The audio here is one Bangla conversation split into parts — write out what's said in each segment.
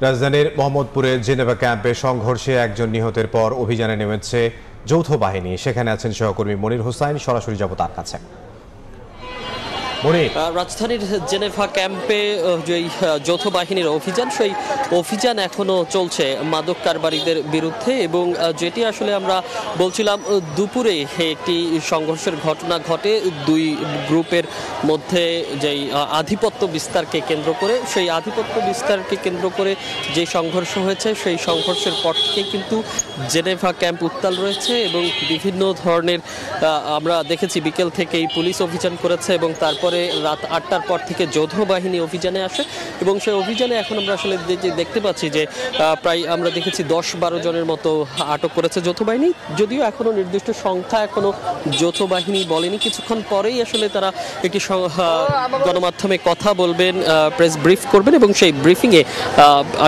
রাজধানীর মোহাম্মদপুরের জেনেভা ক্যাম্পে সংঘর্ষে একজন নিহতের পর অভিযানে নেমেছে যৌথ বাহিনী। সেখানে আছেন সহকর্মী মনির হোসাইন, সরাসরি যাব তার কাছে। রাজধানীর জেনেভা ক্যাম্পে যে যৌথ বাহিনীর অভিযান, সেই অভিযান এখনো চলছে মাদক কারবারিদের বিরুদ্ধে। এবং যেটি আসলে আমরা বলছিলাম, দুপুরে একটি সংঘর্ষের ঘটনা ঘটে দুই গ্রুপের মধ্যে। যেই আধিপত্য বিস্তারকে কেন্দ্র করে, সেই আধিপত্য বিস্তারকে কেন্দ্র করে যে সংঘর্ষ হয়েছে, সেই সংঘর্ষের পর থেকে কিন্তু জেনেভা ক্যাম্প উত্তাল রয়েছে। এবং বিভিন্ন ধরনের আমরা দেখেছি বিকেল থেকেই পুলিশ অভিযান করেছে এবং তারপরে রাত ৮টার পর থেকে যৌথ বাহিনী অভিযানে আসে। এবং সেই অভিযানে এখন আমরা আসলে দেখতে পাচ্ছি যে প্রায় আমরা দেখেছি ১০-১২ জনের মতো আটক করেছে যৌথ বাহিনী। যদিও এখনো নির্দিষ্ট সংখ্যা এখনো যৌথ বাহিনী বলেনি। কিছুক্ষণ পরেই আসলে তারা একটি গণমাধ্যমে কথা বলবেন, প্রেস ব্রিফ করবেন এবং সেই ব্রিফিংয়ে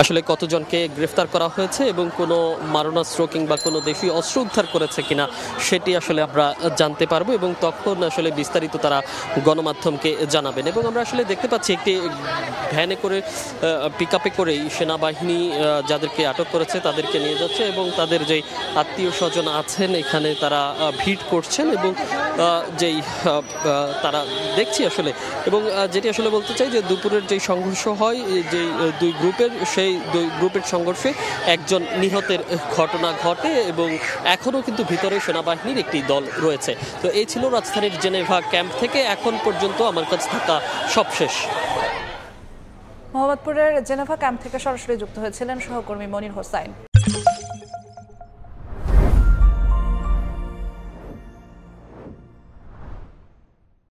আসলে কতজনকে গ্রেফতার করা হয়েছে এবং কোনো মারণাস্ত্র কিংবা কোনো দেশীয় অস্ত্র উদ্ধার করেছে কিনা সেটি আসলে আমরা জানতে পারবো। এবং তখন আসলে বিস্তারিত তারা গণমাধ্যমকে জানাবেন। এবং আমরা আসলে দেখতে পাচ্ছি একটি ভ্যানে করে, পিক আপে করেই সেনাবাহিনী যাদেরকে আটক করেছে তাদেরকে নিয়ে যাচ্ছে এবং তাদের যেই আত্মীয় স্বজন আছেন এখানে তারা ভিড় করছেন এবং যেই তারা দেখছি আসলে। এবং যেটি আসলে বলতে চাই যে দুপুরের যেই সংঘর্ষ হয় যেই দুই গ্রুপের, সেই দুই গ্রুপের সংঘর্ষে একজন নিহতের ঘটনা ঘটে এবং এখনও কিন্তু ভিতরে সেনাবাহিনীর একটি দল রয়েছে। তো এই ছিল রাজধানীর জেনেভা ক্যাম্প থেকে এখন পর্যন্ত আমার কাছে থাকা সবশেষ। মোহাম্মদপুরের জেনেভা ক্যাম্প থেকে সরাসরি যুক্ত হয়েছিলেন সহকর্মী মনির হোসাইন।